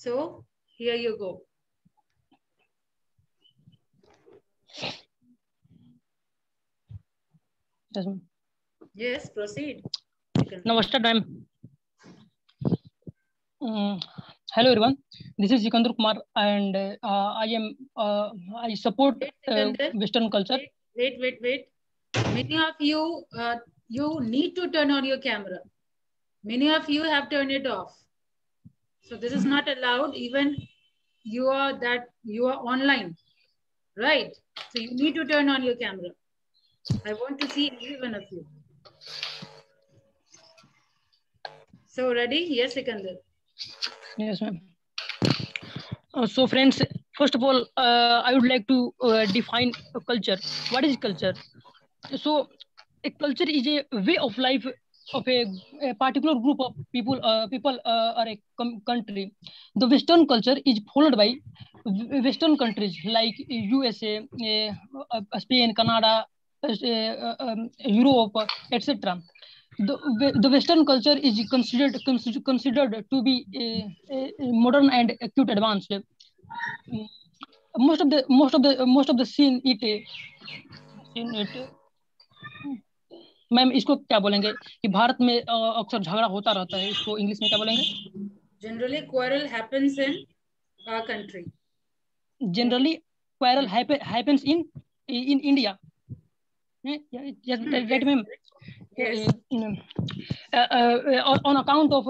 So here you go. Yes, ma'am. Yes, proceed. Namaskar, ma'am. Hello, everyone. This is Sikandar Kumar, and I support Western culture. Wait. Many of you, you need to turn on your camera. Many of you have turned it off. So this is not allowed. Even you are online, right? So you need to turn on your camera. I want to see every one of you. So ready? Yes, Sikandar. Yes, ma'am. So, friends, first of all, I would like to define a culture. What is culture? So, a culture is a way of life of a particular group of people or a country. The Western culture is followed by Western countries like USA, Spain, Canada, Europe, etc. The Western culture is considered to be modern and acute advanced. Most of the scene it ma'am इसको क्या बोलेंगे कि भारत में अक्सर झगड़ा होता रहता है, इसको इंग्लिश में क्या बोलेंगे? Generally quarrel happens in our country. Generally quarrel happens in India. Yes, right, ma'am. Yes. On account of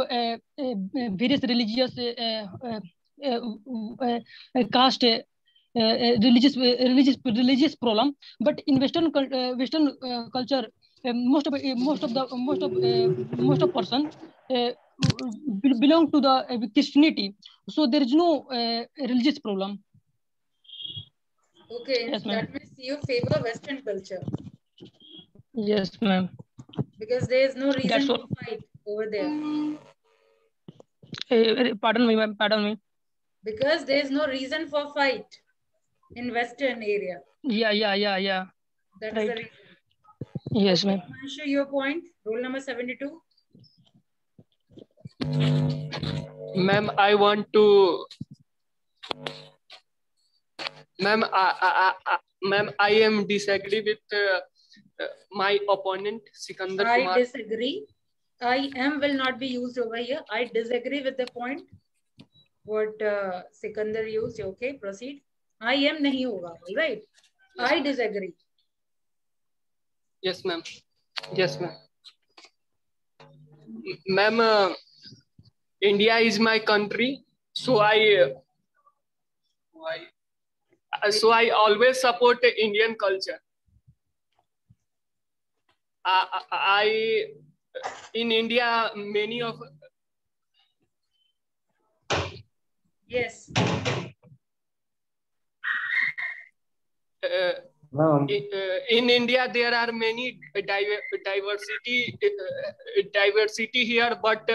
various religious caste, religious problem, but in Western culture, most of person belong to the Christianity, so there is no religious problem. Okay, yes, that means you favor Western culture. Yes, ma'am. Because there is no reason to fight over there. Pardon me, ma'am. Pardon me. Because there is no reason for fight in Western area. Yeah. That right. is the reason. Yes, ma'am. Himanshu, your point. Rule number 72. Ma'am, I want to. Ma'am, I am disagree with my opponent Sikandar Kumar. I disagree. I am will not be used over here. I disagree with the point what Sikandar used. Okay, proceed. I am nahi hoga. All right. Yes, I disagree. Yes, ma'am. Yes, ma'am. Ma'am, India is my country, so I always support Indian culture. In India, many of yes. In India, there are many diversity here, but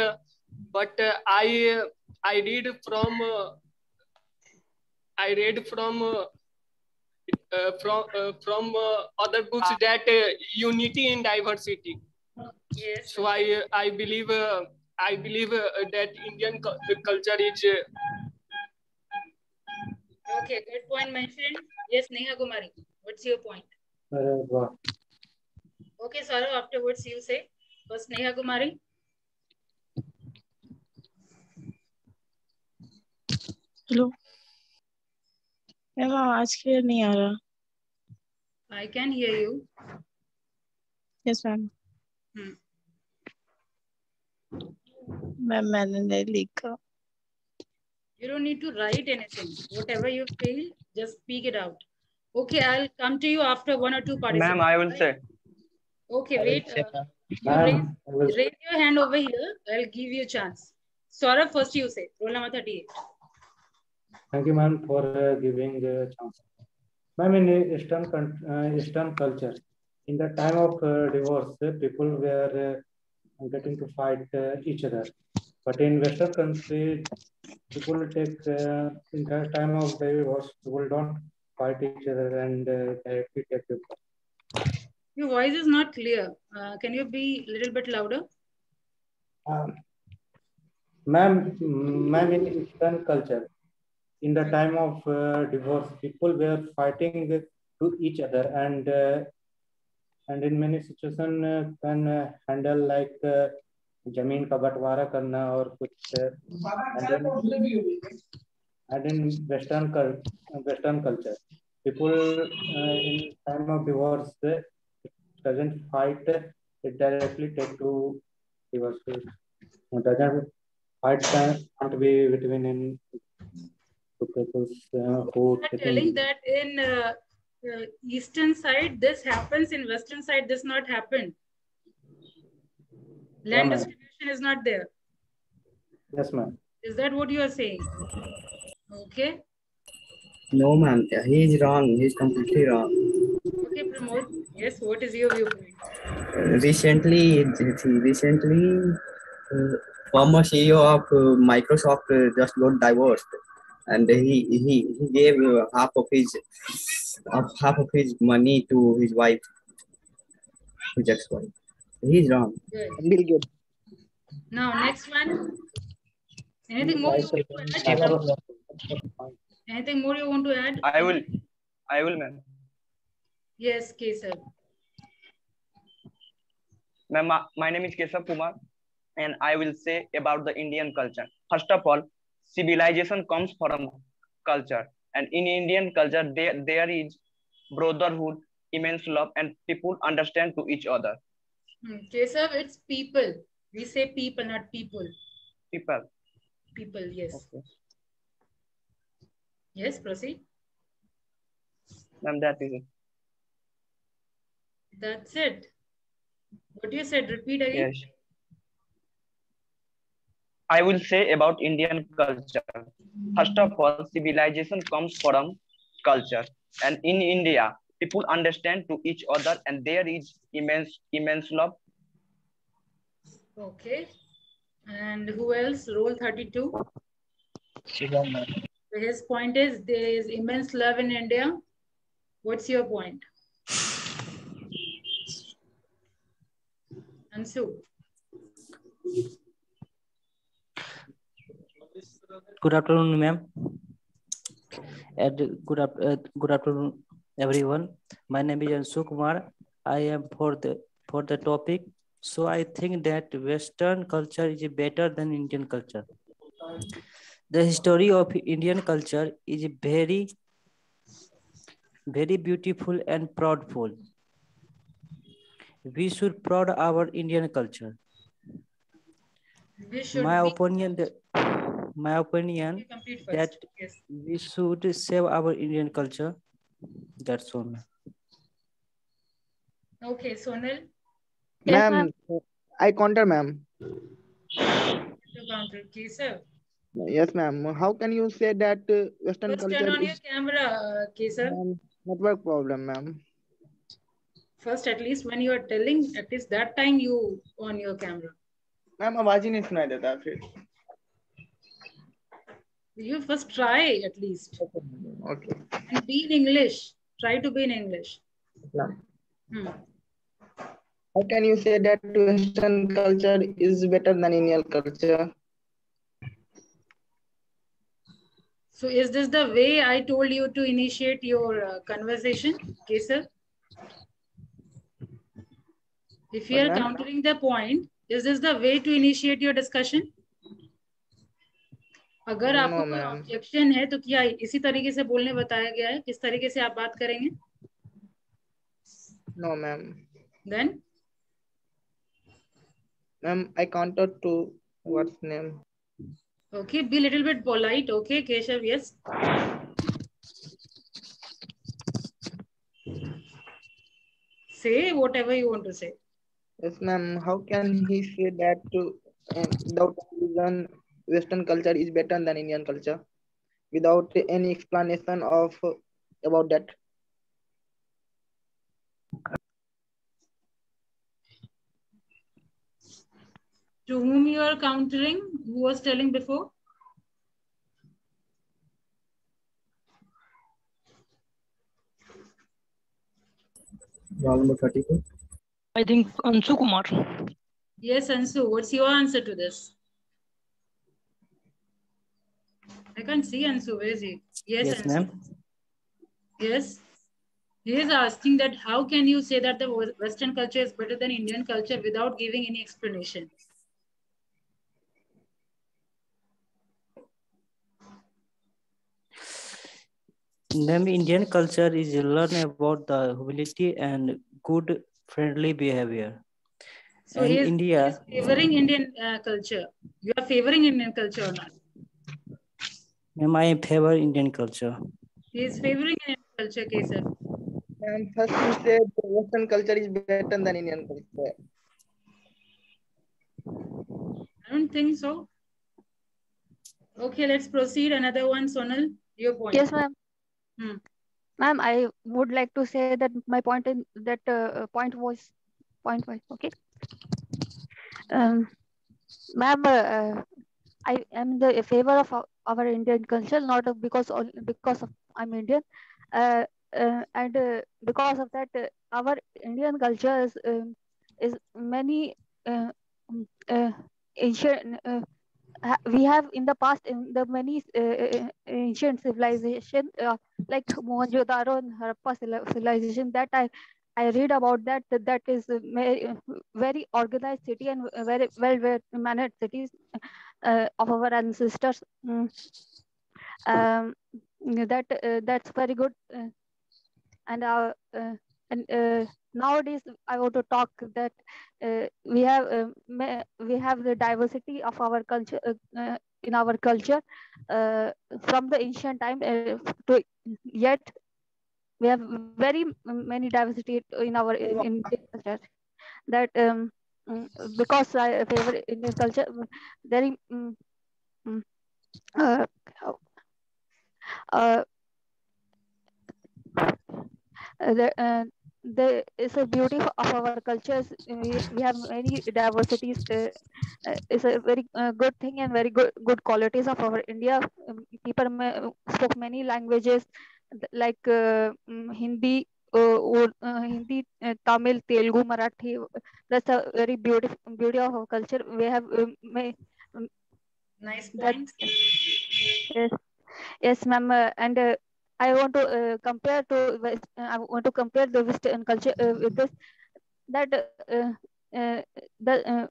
I read from other books that unity in diversity. Yes. So I believe that Indian culture is. Okay, good point mentioned. Yes, Neha Kumari, what's your point? Okay, Saurav, afterwards you say. First, Neha Kumari. Hello ma'am, आवाज clear नहीं आ रहा. I can hear you. Yes ma'am. Ma'am मैंने नहीं लिखा. You don't need to write anything. Whatever you feel, just speak it out. Okay, I'll come to you after one or two participants. Ma'am, I will say. Okay, wait. Raise your hand over here. I'll give you a chance. Saurabh, first you say. Roll number 38. Thank you, ma'am, for giving a chance. Ma'am, in Eastern culture, in the time of divorce, people were getting to fight each other. But in Western countries, people take in the time of divorce, people don't fight each other and they take people. Your voice is not clear. Can you be a little bit louder? Ma'am, in Eastern culture, in the time of divorce, people were fighting to each other, and in many situations can handle like जमीन का बंटवारा करना और कुछ and in Western culture, people in time of divorce doesn't fight, it directly take to divorce. Doesn't fight can't be between in two people who telling that in eastern side this happens, in western side this not happen. Land distribution is not there. Yes, ma'am. Is that what you are saying? Okay. No, ma'am. He is wrong. He is completely wrong. Okay, Pramod. Yes, what is your viewpoint? Recently, former CEO of Microsoft just got divorced, and he gave half of his money to his wife, his ex-wife. He's wrong. Good. Now next one. Anything more you want to add? Anything more you want to add? I will, ma'am. Yes, Kesav. Ma'am, my name is Kesav Kumar, and I will say about the Indian culture. First of all, civilization comes from culture, and in Indian culture, there is brotherhood, immense love, and people understand to each other. Kesav, it's people. We say people, not people. People. People, yes. Okay. Yes, proceed. Ma'am, that is it. That's it. What you said, repeat again. Yes. I will say about Indian culture. First of all, civilization comes from culture. And in India, people understand to each other and there is immense love. Okay. And who else? Role 32. His point is there is immense love in India. What's your point? Ansu. Good afternoon, ma'am. Good afternoon, everyone. My name is Ansu Kumar. I am for the topic. So I think that Western culture is better than Indian culture. The history of Indian culture is very, very beautiful and proudful. We should proud our Indian culture. My opinion that yes, we should save our Indian culture. That's all. Okay, Sonal. Ma'am, I counter, ma'am. Counter, Kesav. Yes, ma'am. How can you say that Western First culture turn on is your camera, Kesav. Network problem, ma'am. First, at least when you are telling, at least that time you on your camera. Ma'am, आवाज ही नहीं सुनाई देता फिर. You first try at least. Okay. And be in English. Try to be in English. How can you say that Western culture is better than Indian culture? So is this the way I told you to initiate your conversation, Kesav? If you are countering the point, is this the way to initiate your discussion? अगर आपको कोई objection है तो क्या इसी तरीके से बोलने बताया गया है? किस तरीके से आप बात करेंगे? No, ma'am. Then? Ma'am, I counted to what's name? Okay, be a little bit polite. Okay, Keshav, yes. Say whatever you want to say. Yes, ma'am. How can he say that without reason Western culture is better than Indian culture without any explanation of about that? To whom you are countering? Who was telling before? Number 32. I think Ansu Kumar. Yes, Ansu. What's your answer to this? I can't see Ansu. Where is he? Yes, Yes, Ansu. ma'am. Yes. He is asking that how can you say that the Western culture is better than Indian culture without giving any explanation? Ma'am, Indian culture is learn about the humility and good friendly behavior. So And he is India, favoring Indian culture. You are favoring Indian culture or not? ma'am, I favor Indian culture. He is favoring Indian culture, Kesar. And first he said the Western culture is better than Indian culture. I don't think so. Okay, let's proceed. Another one, Sonal, your point. Yes, ma'am. Hmm. Ma'am, I would like to say that my point in that point was okay. Ma'am, I am the favor of our Indian culture, not because of I'm Indian, and because of that, our Indian culture is many ancient. We have in the past in the many ancient civilization like Mohenjo-daro and Harappa civilization that I read about that is a very organized city and very well managed cities of our ancestors. Um, that's very good and nowadays I want to talk that we have the diversity of our culture in our culture from the ancient time to yet we have very many diversity in our in culture that because I favor Indian culture very mm, uh, uh, there is a beauty of our cultures. We have many diversities. It's a very good thing and very good qualities of our India. People spoke many languages like Hindi, Hindi, Tamil, Telugu, Marathi. That's a very beautiful beauty of our culture. We have nice that. point. Yes, yes, ma'am. And I want to compare to I want to compare the Western culture with this that the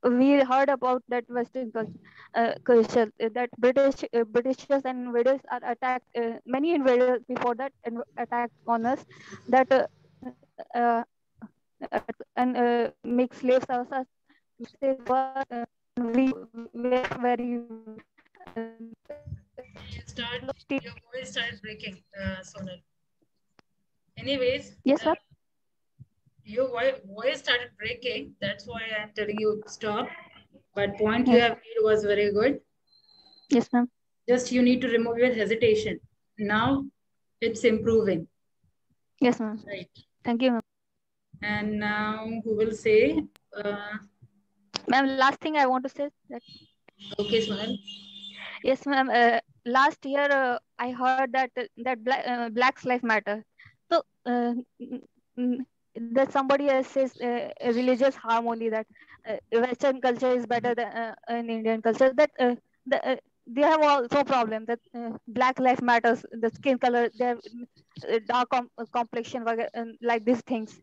we heard about that Western culture that Britishers and invaders are attacked. Many invaders before that attacked on us. That uh, and make slaves of us. We are very Your voice started breaking, Sonal. Anyways, yes, sir. Your voice started breaking. That's why I'm telling you stop. But point you Yes. have made was very good. Yes, ma'am. Just you need to remove your hesitation. Now it's improving. Yes, ma'am. Right. Thank you, ma'am. And now who will say? Ma'am, last thing I want to say that. Okay, Sonal. Yes, ma'am. Last year I heard that Black's Life Matter. So that somebody else says religious harmony that Western culture is better than in Indian culture. That they have also problem that Black Life Matters, the skin color, their dark complexion, like these things.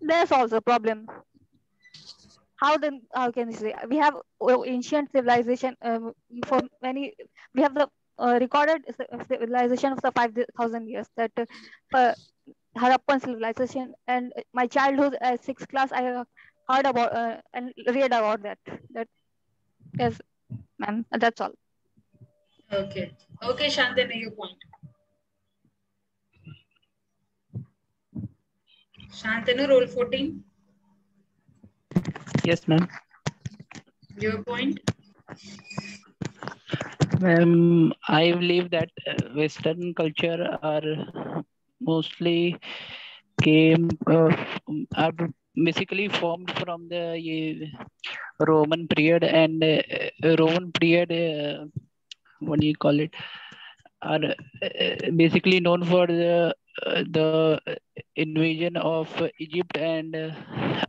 There's also a problem. How can you say we have ancient civilization for many we have the recorded civilization of the 5,000 years that Harappan civilization and my childhood sixth class I heard about and read about that yes ma'am that's all. Okay. Okay, Shantanu, your point. Shantanu, roll 14. Yes, ma'am. Your point. I believe that Western culture are mostly are basically formed from the Roman period and Roman period. What do you call it? Are basically known for the invasion of Egypt and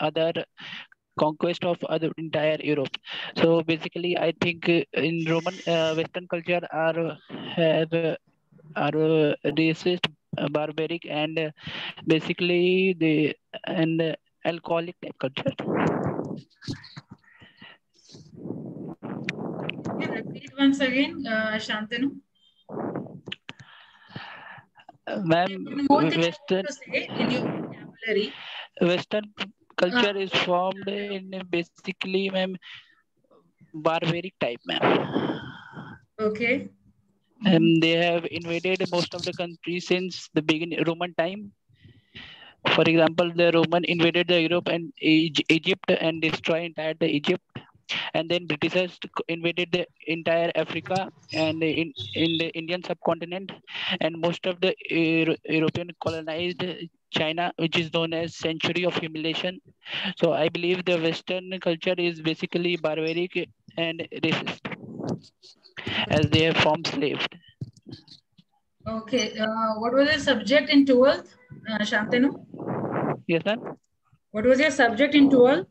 other conquest of other entire Europe. So basically, I think in Roman Western culture are racist, barbaric, and basically the and alcoholic type culture. Can you repeat once again, Shantanu? Ma'am, More thing I Western want to say in your vocabulary. Western culture is formed in basically, ma'am, barbaric type, ma'am. Okay. They have invaded most of the countries since the beginning Roman time. For example, the Roman invaded the Europe and Egypt and destroyed entire the Egypt. And then Britishers invaded the entire Africa and in the Indian subcontinent, and most of the European colonized China, which is known as century of humiliation. So I believe the Western culture is basically barbaric and racist, as they have formed slaves. Okay. What was the subject in 12th, Shantanu? Yes, ma'am. What was your subject in 12th?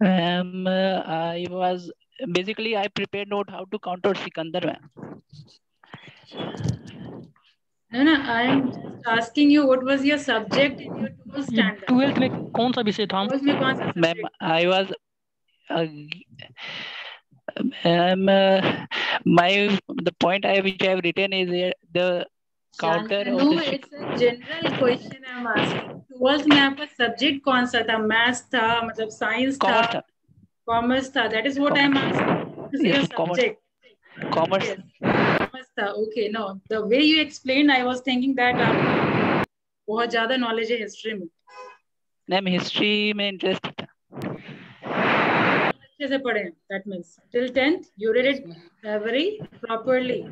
I was basically I prepared note how to counter Sikandar, ma'am. No, I am just asking you what was your subject in your 12th standard? 12th में कौन सा विषय था? 12th में कौन सा subject? Ma'am, I was the point which I have written is the counter No, of the it's a general question I'm asking. 12th में आपका subject कौन सा था? Maths था, मतलब science था, commerce था. That is what I'm asking. What is your subject? Commerce. Yes. Commerce था. Okay, no. The way you explained, I was thinking that आपको बहुत ज़्यादा knowledge है history में. मैम हिस्ट्री में इंटरेस्ट था. अच्छे से पढ़े. That means till 10th you read it very properly.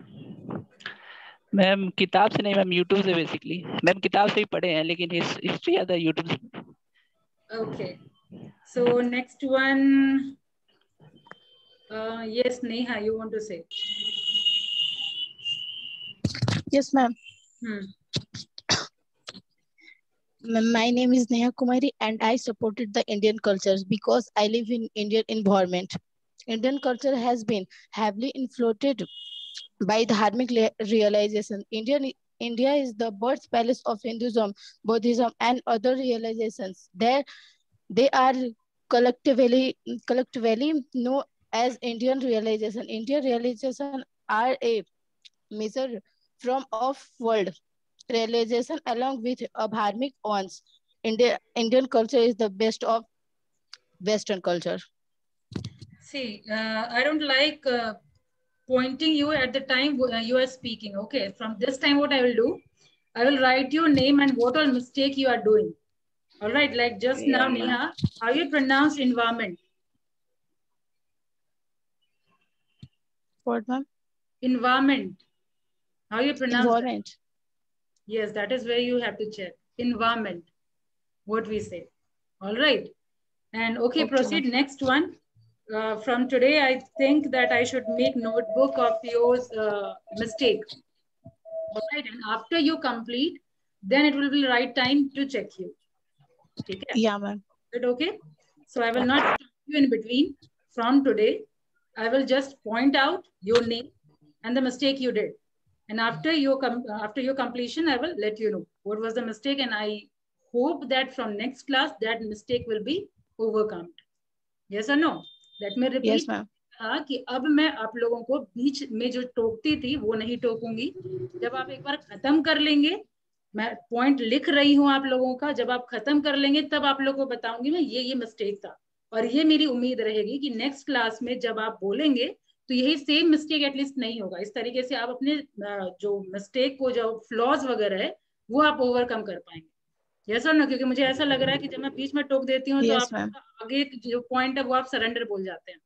Ma'am किताब से नहीं, मैम यूट्यूब से बेसिकली. मैम किताब से ही पढ़े हैं लेकिन हिस्ट्री ज़्यादा यूट्यूब से. Okay. So next one. Yes, Neha, you want to say? Yes, ma'am. My name is Neha Kumari and I supported the Indian cultures because I live in Indian environment. Indian culture has been heavily influenced by dharmic realization. India is the birthplace of Hinduism, Buddhism, and other realizations. They are collectively known as Indian realization. Indian realization are a measure from of world realization along with dharmic ones. Indian culture is the best of Western culture. See, I don't like pointing you at the time you are speaking. Okay, from this time what I will do, I will write your name and what all mistake you are doing. All right, like just now, Neha, how you pronounce environment? What, ma'am? Environment. How you pronounce environment? That? Yes, that is where you have to check. Environment. What we say. All right. And okay, proceed. Next one. From today, I think that I should make notebook of yours mistake. All right. And after you complete, then it will be right time to check you. Okay? Yeah, ma'am. Is it okay? So I will not stop you in between. From today, I will just point out your name and the mistake you did. And after your completion, I will let you know what was the mistake. And I hope that from next class, that mistake will be overcome. Yes or no? Let me repeat. Yes, ma'am. कि अब मैं आप लोगों को बीच में जो टोकती थी वो नहीं टोकूंगी. जब आप एक बार खत्म कर लेंगे, मैं पॉइंट लिख रही हूँ आप लोगों का, जब आप खत्म कर लेंगे तब आप लोगों को बताऊंगी मैं ये मिस्टेक था. और ये मेरी उम्मीद रहेगी कि नेक्स्ट क्लास में जब आप बोलेंगे तो यही सेम मिस्टेक एटलीस्ट नहीं होगा. इस तरीके से आप अपने जो मिस्टेक को, जो फ्लॉज वगैरह है, वो आप ओवरकम कर पाएंगे. यस और नो? क्योंकि मुझे ऐसा लग रहा है कि जब मैं बीच में टोक देती हूँ तो आप आगे जो पॉइंट है वो आप सरेंडर बोल जाते हैं.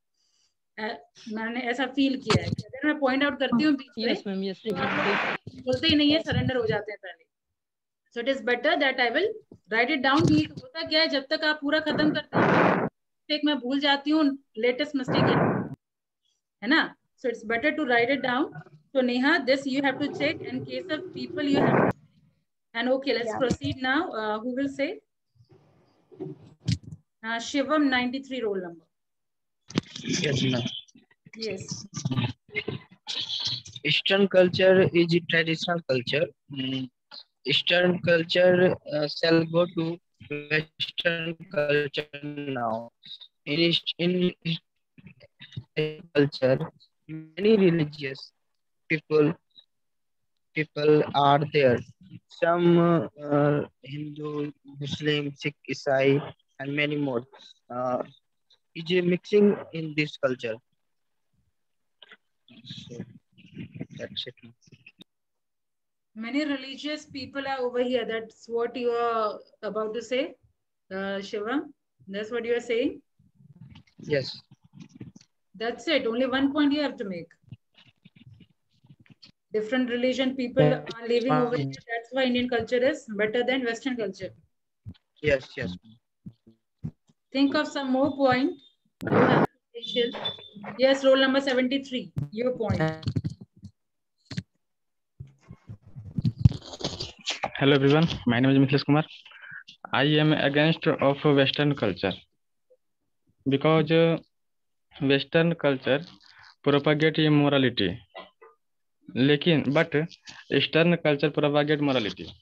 मैंने ऐसा फील किया है कि अगर मैं पॉइंट आउट करती हूँ बीच में तो आप बोलते ही नहीं है, सरेंडर हो जाते हैं पहले. So it is better that I will write it down. होता क्या है, जब तक आप पूरा खत्म करते हैं मिस्टेक मैं भूल जाती हूँ, लेटेस्ट मिस्टेक है ना. So it's better to write it down. So Neha, this you have to check. In case of people, you have to. And okay, let's proceed now. Who will say? Shivam, 93 roll number. Yes, ma'am. Yes. Eastern culture is a traditional culture. Eastern culture shall go to Western culture now. In culture, many religious people are there. Some Hindu, Muslim, Sikh, Isai, and many more. Is a mixing in this culture. So that's it. Many religious people are over here. That's what you are about to say, Shivam. That's what you are saying. Yes. That's it. Only one point you have to make. Different religion people are living over here. That's why Indian culture is better than Western culture. Yes, yes. Think of some more point. You have patience. Yes, roll number 73. Your point. Hello everyone, my name is Mithilesh Kumar. I am against of Western culture because Western culture propagate immorality. But Eastern culture propagate morality.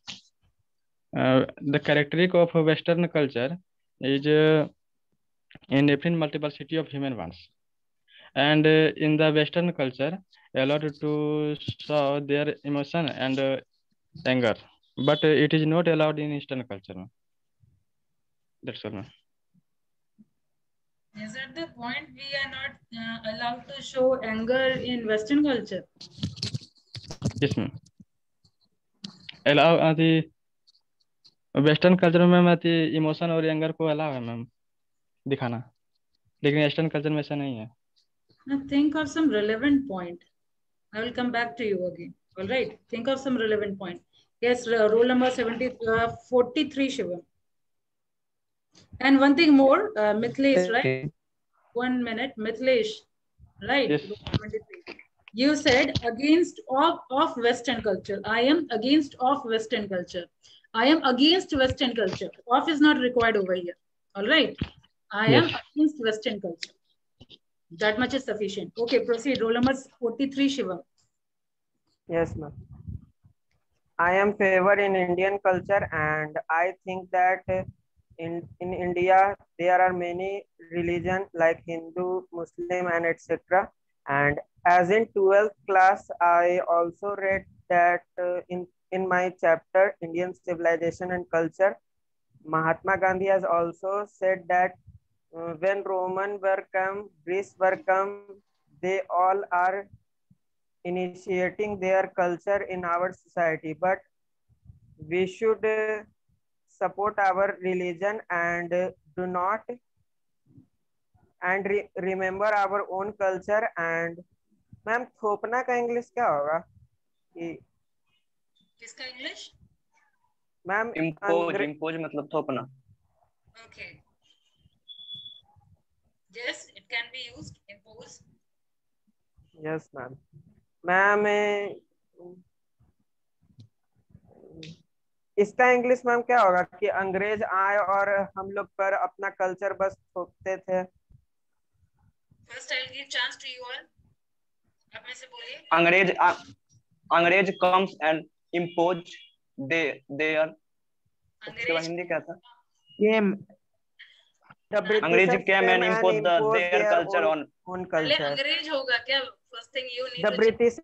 The characteristic of Western culture is infinite multiplicity of human ones, and in the Western culture, allowed to show their emotion and anger, but it is not allowed in Eastern culture. That's all. Is that the point? We are not allowed to show anger in Western culture. Yes, ma'am. Allow the western culture में मैं emotion और anger को allow है ma'am दिखाना, लेकिन western culture में ऐसा नहीं है. Now think of some relevant point. I will come back to you again. All right. Think of some relevant point. Yes, roll number 43, Shivam. And one thing more, Mithilesh, right? 1 minute, Mithilesh, right? Yes. 23. You said against of Western culture. I am against of Western culture. I am against Western culture. Of is not required over here. All right. I am against Western culture. That much is sufficient. Okay, proceed. Roll number 43, Shivam. Yes, ma'am. I am favor in Indian culture, and I think that in India there are many religions like Hindu, Muslim, and etc. And as in 12th class, I also read that in my chapter Indian civilization and culture, Mahatma Gandhi has also said that when Roman were come, Greece were come, they all are initiating their culture in our society, but we should support our religion and do not and remember our own culture. And ma'am थोपना का English क्या होगा? किसका English? Ma'am impose मतलब थोपना. Okay. Yes, it can be used. Impose. Yes, ma'am. Ma'am इसका English ma'am क्या होगा कि अंग्रेज आए और हम लोग पर अपना कल्चर बस थोपते थे. First, I'll give chance to you all. आप में से बोलिए. अंग्रेज comes and impose their. उसके बाद हिंदी क्या था? अंग्रेज came and imposed their culture on culture. अंग्रेज होगा क्या? First thing you need the to British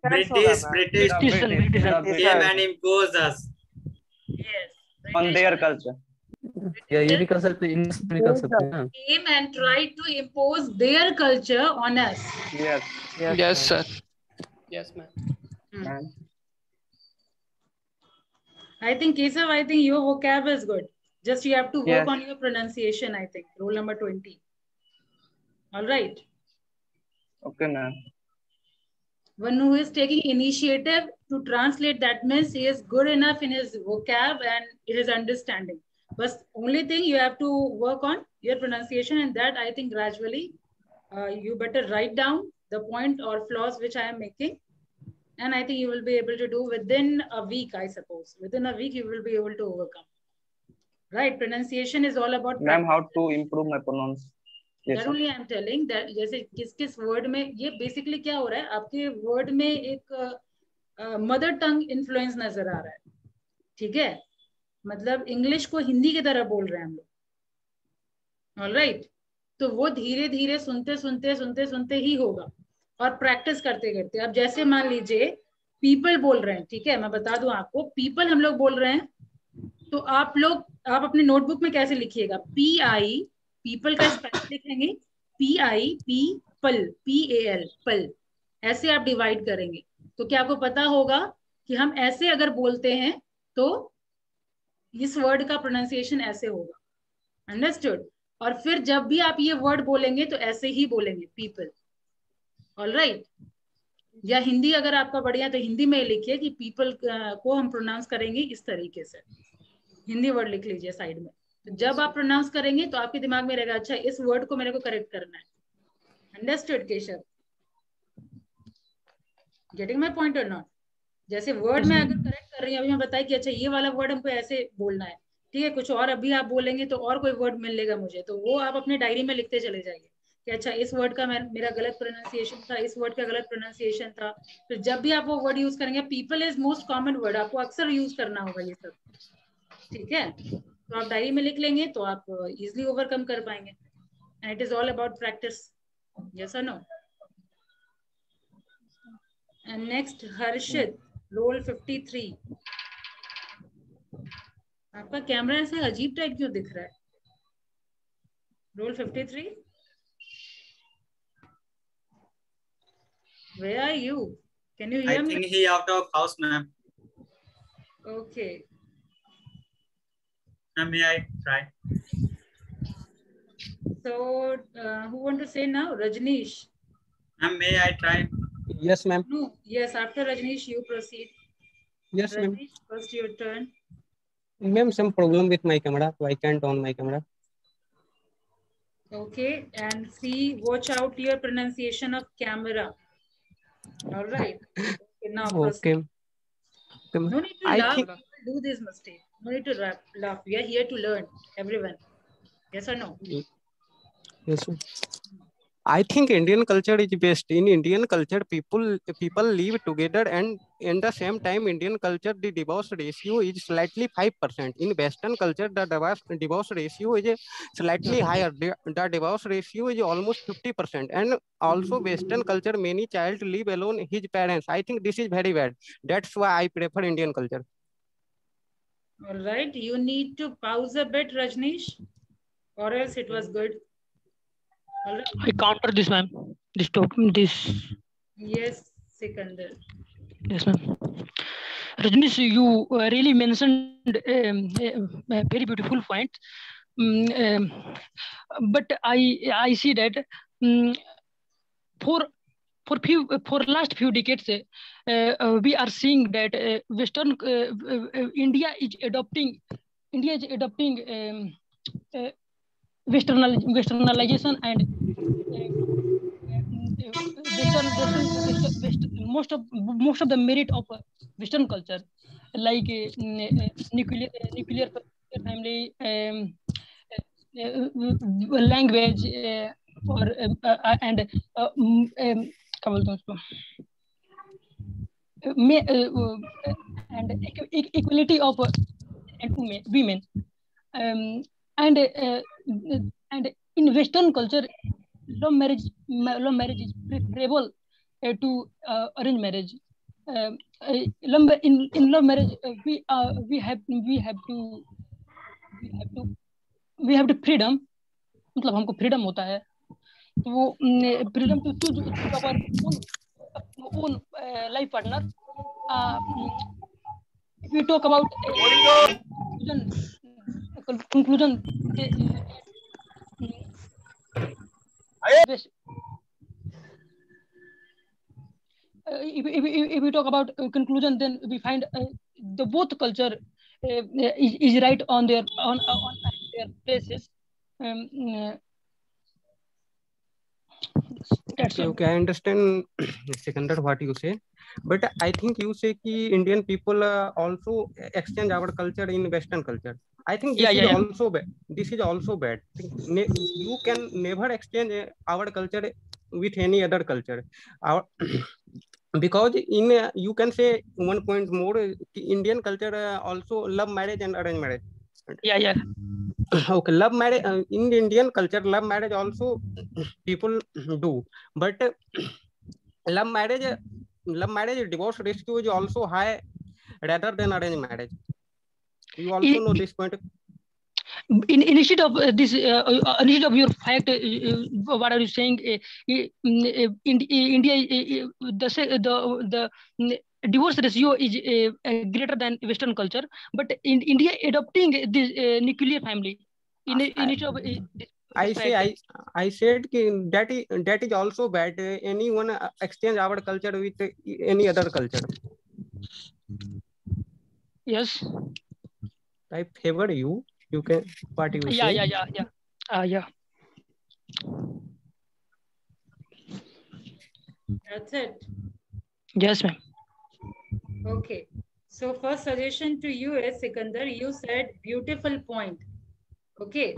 came and imposed us. Yes. On their culture. Yeah, ये भी कर सकते हैं, इंग्लिश भी कर सकते हैं. Came and tried to impose their culture on us. Yes. Yes, sir. Yes, ma'am. I think Kesav, I think your vocab is good. Just you have to work on your pronunciation, I think. Roll number 20. All right. Okay, ma'am. One who is taking initiative to translate, that means he is good enough in his vocab and his understanding. But only thing you have to work on your pronunciation, and that I think gradually you better write down the point or flaws which I am making. And I think you will be able to do within a week, I suppose. Within a week, you will be able to overcome. Right? Pronunciation is all about. Ma'am, how to improve my pronunciation? That only I am telling that जैसे किस word में ये basically क्या हो रहा है, आपके word में एक मदर टंग इन्फ्लुएंस नजर आ रहा है, ठीक है? मतलब इंग्लिश को हिंदी की तरह बोल रहे हैं हम लोग, ऑलराइट? तो वो धीरे धीरे सुनते ही होगा, और प्रैक्टिस करते करते। अब जैसे मान लीजिए पीपल बोल रहे हैं, ठीक है, मैं बता दूं आपको, पीपल हम लोग बोल रहे हैं, तो आप अपने नोटबुक में कैसे लिखिएगा? PI, पीपल का स्पेलिंग लिखेंगे PI, पीपल, PAL, पल, ऐसे आप डिवाइड करेंगे। तो क्या आपको पता होगा कि हम ऐसे अगर बोलते हैं तो इस वर्ड का प्रोनाउंसिएशन ऐसे होगा, अंडरस्टूड? और फिर जब भी आप ये वर्ड बोलेंगे तो ऐसे ही बोलेंगे, पीपल, ऑलराइट? या हिंदी अगर आपका बढ़िया तो हिंदी में लिखिए कि पीपल को हम प्रोनाउंस करेंगे इस तरीके से, हिंदी वर्ड लिख लीजिए साइड में। तो जब आप प्रोनाउंस करेंगे तो आपके दिमाग में रहेगा, अच्छा इस वर्ड को मेरे को करेक्ट करना है, understood Keshav? Getting my point और नॉट? जैसे वर्ड में अगर करेक्ट कर रही हूँ, अभी मैं बताया कि अच्छा ये वाला वर्ड हमको ऐसे बोलना है, ठीक है, कुछ और अभी आप बोलेंगे तो और कोई वर्ड मिलेगा मुझे, तो वो आप अपने डायरी में लिखते चले जाइए कि अच्छा इस वर्ड का मेरा गलत प्रोनाउंसिएशन था, इस वर्ड का गलत प्रोनाउंसिएशन था। तो जब भी आप वो वर्ड यूज करेंगे, people is most common word, आपको अक्सर यूज करना होगा ये सब, ठीक है? तो आप डायरी में लिख लेंगे तो आप इजिली ओवरकम कर पाएंगे, and it is all about practice, yes और no? And next Harshit, roll 53। आपका कैमरा ऐसा अजीब टाइप क्यों दिख रहा है? Roll 53, where are you? Can you hear me? I think he out of house, ma'am. Okay. May I try? So, who want to say now? Rajneesh. May I try? Yes, ma'am. No. Yes, after Rajneesh, you proceed. Yes, ma'am. Rajneesh, first your turn. Ma'am, some problem with my camera, so I can't on my camera. Okay, and see, watch out your pronunciation of camera. All right. Okay, now proceed. Okay. No need to laugh. People do this mistake. No need to laugh. We are here to learn, everyone. Yes or no? Yes, ma'am. I think Indian culture is best. In Indian culture, people live together, and in the same time, Indian culture, the divorce ratio is slightly 5%. In Western culture, the divorce ratio is slightly higher. The divorce ratio is almost 50%. And also, Western culture, many child live alone his parents. I think this is very bad. That's why I prefer Indian culture. All right. You need to pause a bit, Rajneesh, or else it was good. Right. I counter this, ma'am. This. Yes, Sikandar. Yes, ma'am. Rajnish, you really mentioned a very beautiful point. But I see that for last few decades, we are seeing that Western India is adopting westernization and most of the merit of Western culture, like nuclear family, language, or and and equality of women, and in Western culture, love marriage is preferable to arranged marriage. In love marriage, we have to freedom, मतलब हमको freedom होता है, तो वो freedom to choose our own life partner. If we talk about conclusion, if we talk about conclusion, then we find the both culture is right on their places. Okay, I understand, Sikandar, what you say, but I think you say कि Indian people also exchange our culture in Western culture. I think this is also bad. This is also bad. You can never exchange our culture with any other culture. Our because in you can say one point more, Indian culture also love marriage and arranged marriage. Okay, love marriage in Indian culture, love marriage also people do, but love marriage divorce risk is also high rather than arranged marriage. You also know this point. Instead of this, instead of your fact, what are you saying? In India, the divorce ratio is greater than Western culture, but in India adopting this nuclear family. I said that is also bad. Anyone exchange our culture with any other culture. Yes. I favor you. You can what you say. Yeah. That's it. Yes, ma'am. Okay. So first suggestion to you is, Sikandar, you said beautiful point. Okay.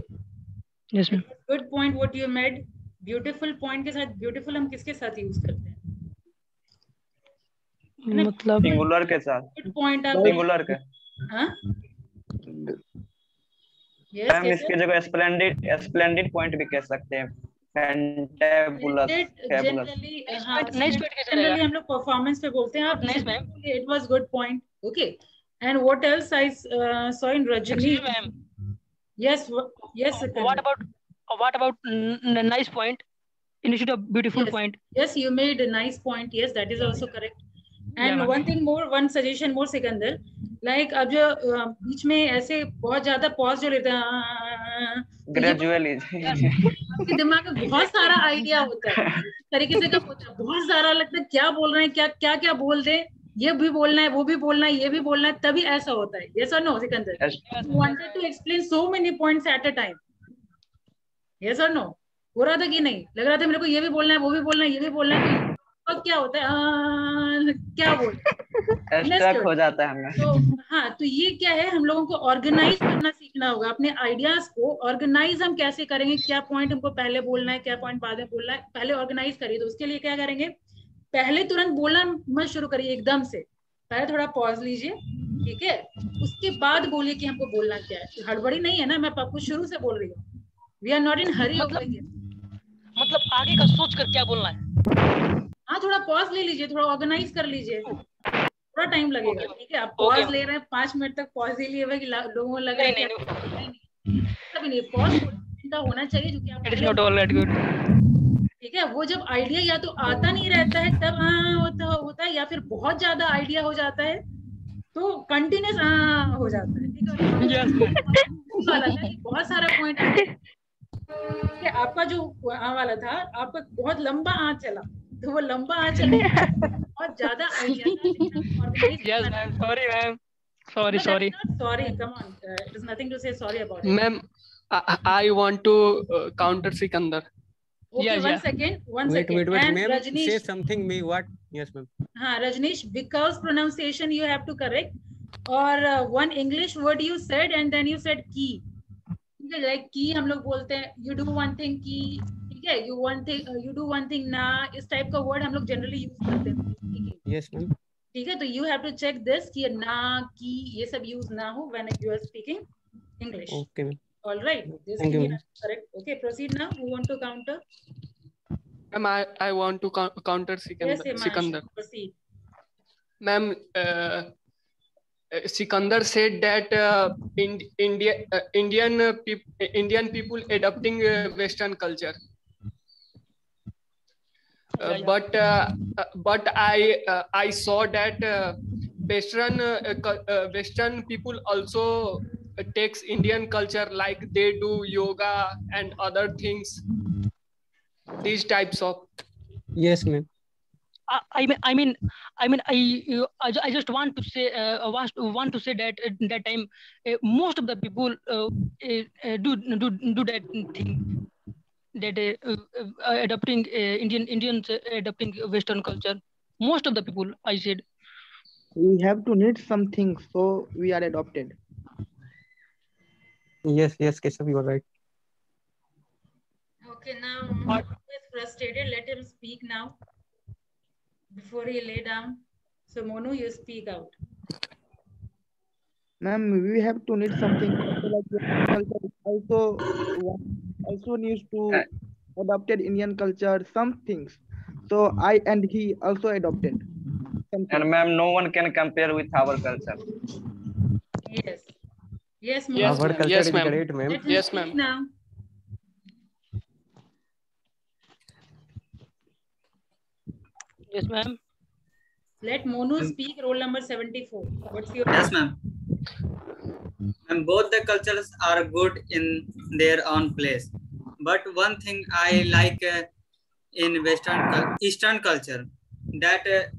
Yes, ma'am. Good point what you made. Beautiful point के साथ beautiful हम किसके साथ use करते हैं? मतलब singular के साथ. Good point आप सिंगुलर के. हाँ? मैम इसके जगह स्प्लेंडिड पॉइंट भी कह सकते हैं. Fantabulous. Generally हम लोग performance पे बोलते हैं. आप nice ma'am. It was good point. Okay. And what else I saw in Rajni? Yes. What about nice point instead of beautiful point? Yes, you made a nice point. Yes, that is also correct. And one thing more, one suggestion more, Sikandar. Like अब जो बीच में ऐसे बहुत ज्यादा pause जो लेते हैं, gradually आपके दिमाग में बहुत सारा आइडिया होता है. तरीके से कब होता है, बहुत सारा लगता है क्या बोल रहे हैं, क्या बोल दे, ये भी बोलना है, वो भी बोलना है, ये भी बोलना है, तभी ऐसा होता है. Yes or no, Sikandar? You wanted to explain so many points at a time. Yes or no? हो रहा था कि नहीं? लग रहा था मेरे को ये भी बोलना है, वो भी बोलना है, ये भी बोलना है. तो क्या होता है, क्या बोल स्टक हो जाता है हमें. तो हाँ, तो ये क्या है, हम लोगों को ऑर्गेनाइज करना सीखना होगा. अपने आइडियाज को ऑर्गेनाइज हम कैसे करेंगे, क्या पॉइंट हमको पहले बोलना है, क्या पॉइंट बाद में बोलना है, पहले ऑर्गेनाइज करिए. तो उसके लिए क्या करेंगे, पहले तुरंत बोलना मत शुरू करिए एकदम से, पहले थोड़ा पॉज लीजिए, ठीक है, उसके बाद बोलिए कि हमको बोलना क्या है. हड़बड़ी नहीं है ना, मैं आपको शुरू से बोल रही हूँ. वी आर नॉट इन हरी. मतलब आगे का सोच कर क्या बोलना है. हाँ, थोड़ा पॉज ले लीजिए, थोड़ा ऑर्गेनाइज कर लीजिए, थोड़ा टाइम लगेगा. ठीक है, आप पॉज ले रहे हैं, 5 मिनट तक पॉज ही लिए हुए कि लोगों को लग रहा है तभी नहीं. पॉज का होना चाहिए, जो कि आप ठीक है. वो जब आइडिया या तो आता नहीं रहता है तब होता है, या फिर बहुत ज्यादा आइडिया हो जाता है तो कंटिन्यूस हो जाता है. ठीक है, बहुत सारा पॉइंट आपका जो वाला था, आपका बहुत लंबा चला, तो वो लंबा चला, बहुत ज्यादा idea. Yes, ma'am. Sorry, ma'am. Sorry. Come on. There's nothing to say sorry about it. Ma'am, I want to counter Sikandar. Okay, one second. Wait, and ma'am, Rajneesh, say something. Me what? Yes, ma'am. Rajneesh, because pronunciation you have to correct, or one English word you said and then you said key. Like key हम लोग बोलते हैं, you do one thing key, ठीक है, you do one thing ना, इस type का word हम लोग जनरली यूज करते हैं. Yes, ma'am. ठीक है, तो you have to check this कि ना, की, ये सब यूज ना हो when you are speaking English. Okay, ma'am. All right. This Thank you. Correct. Okay, proceed now. Who want to counter? Ma'am, I want to counter Sikandar. Yes, Sikandar. Proceed. Ma'am, Sikandar said that Indian people adopting Western culture. But I saw that Western people also takes Indian culture, like they do yoga and other things. These types of. Yes, ma'am. I just want to say that at that time most of the people do that thing. that adopting Indians adopting Western culture. Most of the people, I said. We have to need some things, so we are adopted. Yes, Keshav, you are right. Okay, now Monu is frustrated. Let him speak now before he lay down. So Monu, you speak out. Ma'am, we have to need something like culture also needs to adopted Indian culture, some things. So I and he also adopted. And ma'am, no one can compare with our culture. Yes. Yes, Monu. Yes, Our ma'am. culture Yes, is ma'am. great, ma'am. Let him Yes, speak ma'am. now. Yes, ma'am. Let Monu speak. Roll number 74. What's your Yes, ma'am. And both the cultures are good in their own place. But one thing I like in Eastern culture, that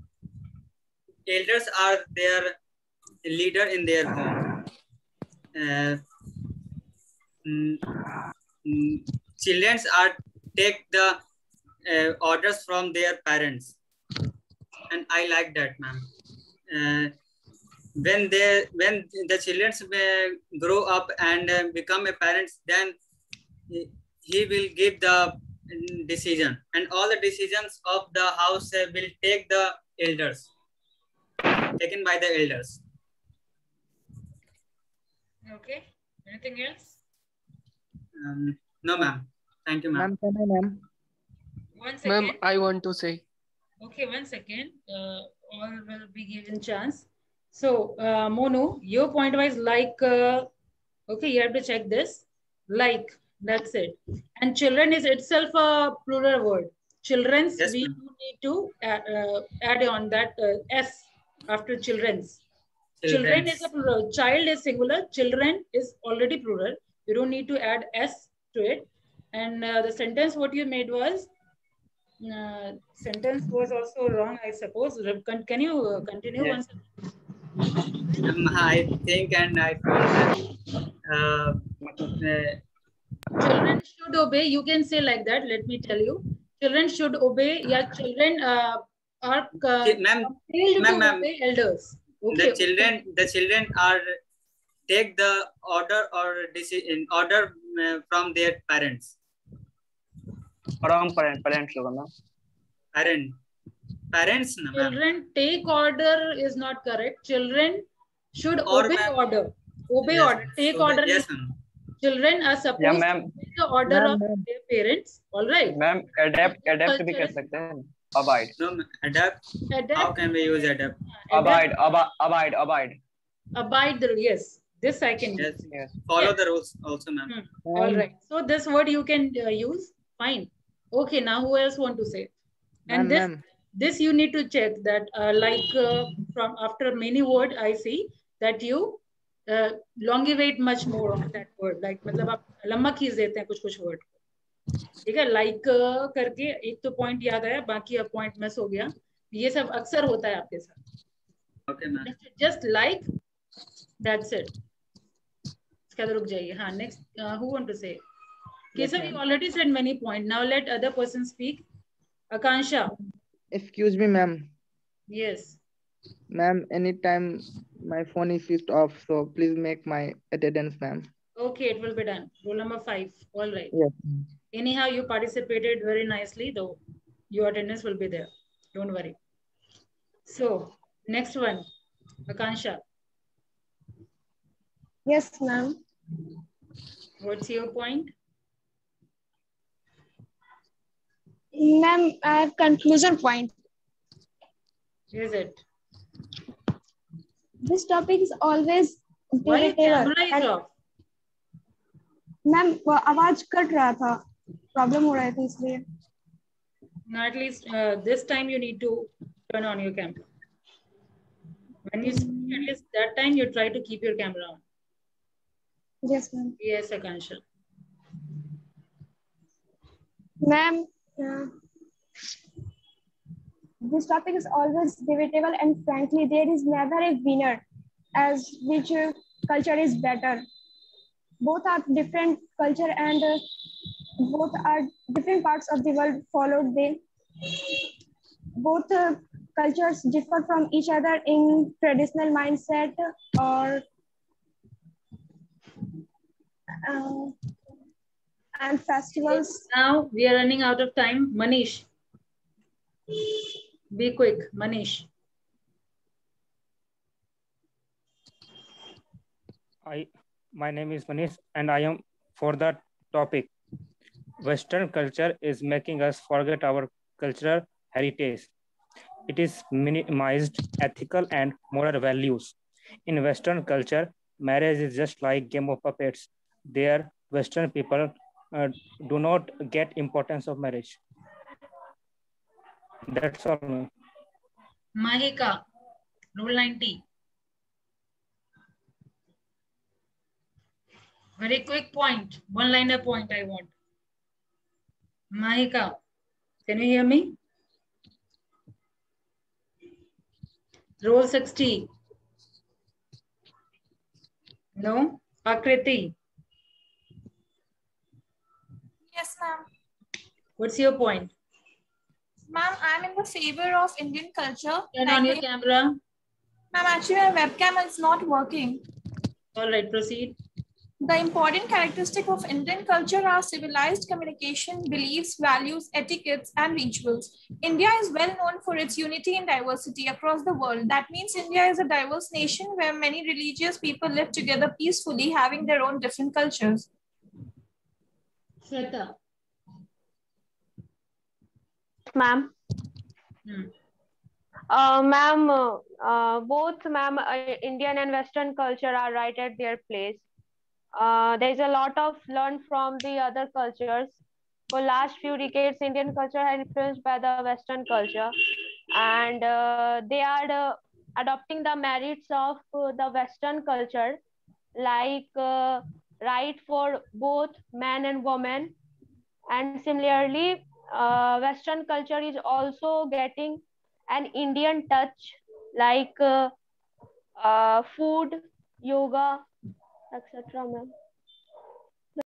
elders are their leader in their home. Children are take the orders from their parents, and I like that, ma'am. When the children grow up and become a parents, then he will give the decision, and all the decisions of the house will take the elders, taken by the elders. Okay. Anything else? No, ma'am. Thank you, ma'am. Ma'am. One second. Ma'am, I want to say. Okay, 1 second. All will be given chance. So, Monu, your point was like, okay, you have to check this. Like, that's it. And children is itself a plural word. Children's, yes, we do need to add on that S after children's. Children is a plural. Child is singular. Children is already plural. You don't need to add S to it. And the sentence what you made was, sentence was also wrong, I suppose. Can you continue once? I think and I feel children should obey. You can say like that. Let me tell you. Children should obey. Yeah, children are compelled to obey elders. Okay. The children are take the order or decision order from their parents. From parents, parents. Children take order is not correct. Children should obey order. Obey order. Take order. Yes, children are supposed to obey the order of their parents. All right. Ma'am, adapt भी कह सकते हैं. Abide. No, adapt. How can we use adapt? Abide. Abide the yes. This I can use. Yes. Follow the rules also, ma'am. All right. So this word you can use. Fine. Okay. Now who else want to say? And this you need to check that from after many word I see that you longevate much more on that word. Like मतलब आप लंबा खींच देते हैं कुछ word. ठीक है, like करके एक तो point याद आया, बाकी अब point miss हो गया. ये सब अक्सर होता है आपके साथ. Okay, ma'am. Just like, that's it. इसका तो रुक जाइए. हाँ, next who want to say? Keshav, you already said many points. Now let other person speak. Akansha. Excuse me, ma'am. Yes. Ma'am, anytime my phone is switched off, so please make my attendance, ma'am. Okay, it will be done. Rule number 5. All right. Yes. Anyhow, you participated very nicely, though your attendance will be there. Don't worry. So, next one, Akansha. Yes, ma'am. What's your point? Ma'am, I have conclusion point. Is it? This topic is always debatable. Ma'am, आवाज cut रहा था, problem हो रहा था इसलिए. Now at least this time you need to turn on your camera. When you speak, at least that time you try to keep your camera on. Yes, ma'am. Yes, Akansha. Ma'am, this topic is always debatable, and frankly, there is never a winner as which culture is better. Both are different culture, and both are different parts of the world followed them. Both cultures differ from each other in traditional mindset or and festivals. Now we are running out of time. Manish, be quick. Manish. My name is Manish and I am for the topic. Western culture is making us forget our cultural heritage. It is minimized ethical and moral values. In Western culture, marriage is just like game of puppets. There, Western people do not get importance of marriage. That's all. Mahika, Rule 90. Very quick point, one-liner point I want. Mahika, can you hear me? Rule 60. No? Akriti. Yes, ma'am. What's your point? Ma'am, I'm in the favor of Indian culture. Turn on your camera. Ma'am, actually my webcam is not working. All right, proceed. The important characteristic of Indian culture are civilized communication, beliefs, values, etiquettes, and rituals. India is well known for its unity and diversity across the world. That means India is a diverse nation where many religious people live together peacefully, having their own different cultures. Shweta. Ma'am. Both Indian and Western culture are right at their place. There's a lot of learn from the other cultures. For last few decades, Indian culture has influenced by the Western culture, and they are adopting the merits of the Western culture, like right for both men and women. And similarly, Western culture is also getting an Indian touch, like food, yoga, etc. Ma'am.